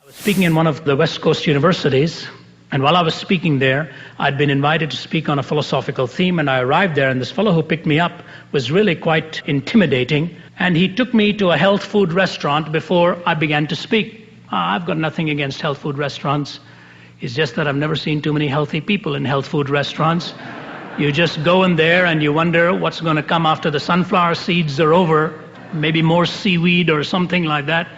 Speaking in one of the West Coast universities, and while I was speaking there, I'd been invited to speak on a philosophical theme, and I arrived there, and this fellow who picked me up was really quite intimidating, and he took me to a health food restaurant before I began to speak. I've got nothing against health food restaurants. It's just that I've never seen too many healthy people in health food restaurants. You just go in there and you wonder what's going to come after the sunflower seeds are over, maybe more seaweed or something like that.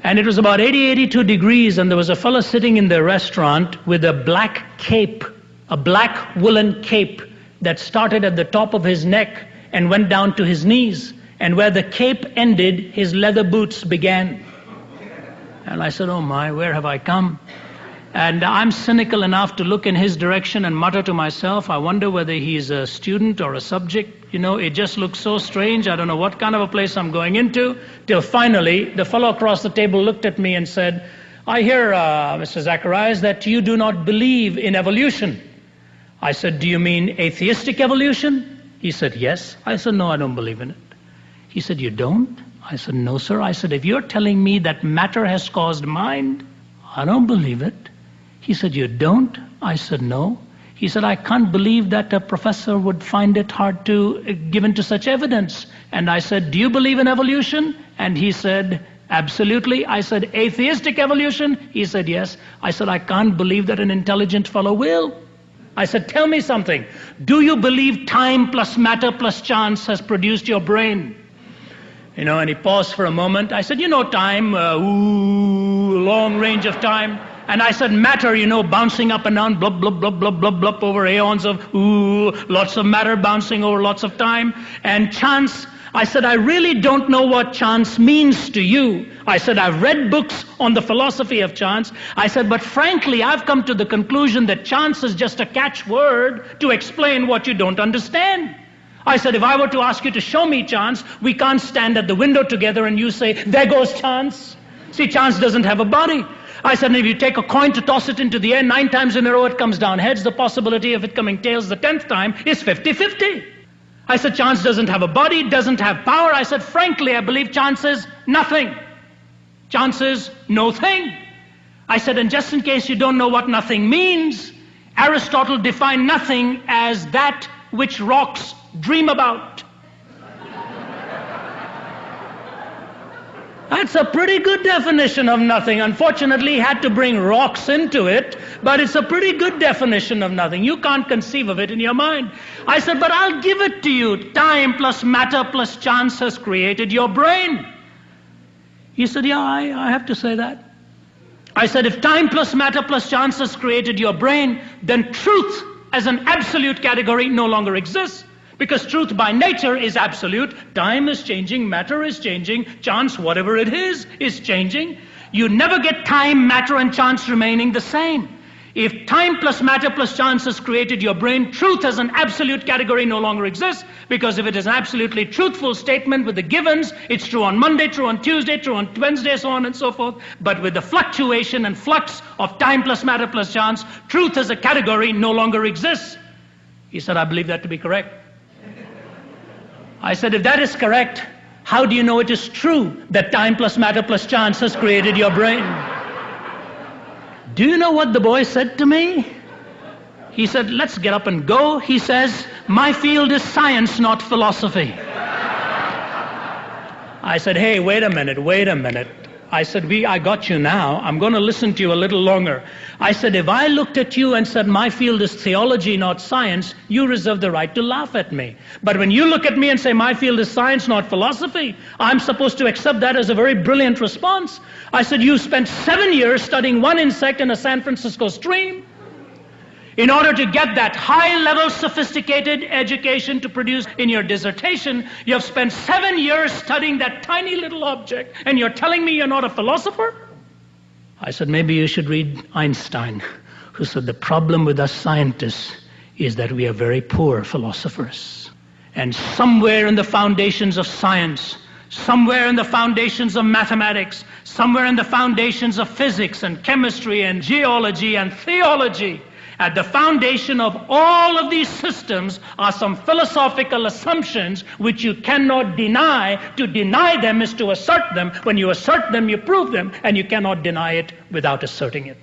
And it was about 82 degrees, and there was a fellow sitting in the restaurant with a black cape, a black woolen cape that started at the top of his neck and went down to his knees. And where the cape ended, his leather boots began. And I said, oh my, where have I come? And I'm cynical enough to look in his direction and mutter to myself, I wonder whether he's a student or a subject. You know, it just looks so strange. I don't know what kind of a place I'm going into. Till finally, the fellow across the table looked at me and said, I hear, Mr. Zacharias, that you do not believe in evolution. I said, do you mean atheistic evolution? He said, yes. I said, no, I don't believe in it. He said, you don't? I said, no, sir. I said, if you're telling me that matter has caused mind, I don't believe it. He said, you don't? I said, no. He said, I can't believe that a professor would find it hard to give into such evidence. And I said, do you believe in evolution? And he said, absolutely. I said, atheistic evolution? He said, yes. I said, I can't believe that an intelligent fellow will. I said, tell me something. Do you believe time plus matter plus chance has produced your brain? You know, and he paused for a moment. I said, you know, time, long range of time. And I said, matter, you know, bouncing up and down, blub, blub, blub, blub, blub, blub, over aeons of lots of matter bouncing over lots of time. And chance, I said, I really don't know what chance means to you. I said, I've read books on the philosophy of chance. I said, but frankly, I've come to the conclusion that chance is just a catchword to explain what you don't understand. I said, if I were to ask you to show me chance, we can't stand at the window together and you say, there goes chance. See, chance doesn't have a body. I said, if you take a coin to toss it into the air, 9 times in a row it comes down heads, the possibility of it coming tails the 10th time is 50-50. I said, chance doesn't have a body, doesn't have power. I said, frankly, I believe chance is nothing. Chance is no thing. I said, and just in case you don't know what nothing means, Aristotle defined nothing as that which rocks dream about. That's a pretty good definition of nothing. Unfortunately, he had to bring rocks into it, but it's a pretty good definition of nothing. You can't conceive of it in your mind. I said, but I'll give it to you. Time plus matter plus chance has created your brain. He said, yeah, I have to say that. I said, if time plus matter plus chance has created your brain, then truth as an absolute category no longer exists. Because truth by nature is absolute. Time is changing, matter is changing, chance, whatever it is changing. You never get time, matter, and chance remaining the same. If time plus matter plus chance has created your brain, truth as an absolute category no longer exists, because if it is an absolutely truthful statement with the givens, it's true on Monday, true on Tuesday, true on Wednesday, so on and so forth. But with the fluctuation and flux of time plus matter plus chance, truth as a category no longer exists. He said, I believe that to be correct. I said, if that is correct, how do you know it is true that time plus matter plus chance has created your brain? Do you know what the boy said to me? He said, let's get up and go. He says, my field is science, not philosophy. I said, hey, wait a minute. I said, I got you now. I'm going to listen to you a little longer. I said, if I looked at you and said, my field is theology, not science, you reserve the right to laugh at me. But when you look at me and say, my field is science, not philosophy, I'm supposed to accept that as a very brilliant response. I said, you spent 7 years studying one insect in a San Francisco stream. In order to get that high-level sophisticated education to produce in your dissertation, you have spent 7 years studying that tiny little object, and you're telling me you're not a philosopher? I said, maybe you should read Einstein, who said the problem with us scientists is that we are very poor philosophers. And somewhere in the foundations of science, somewhere in the foundations of mathematics, somewhere in the foundations of physics and chemistry and geology and theology, At the foundation of all of these systems are some philosophical assumptions which you cannot deny. To deny them is to assert them. When you assert them, you prove them, and you cannot deny it without asserting it.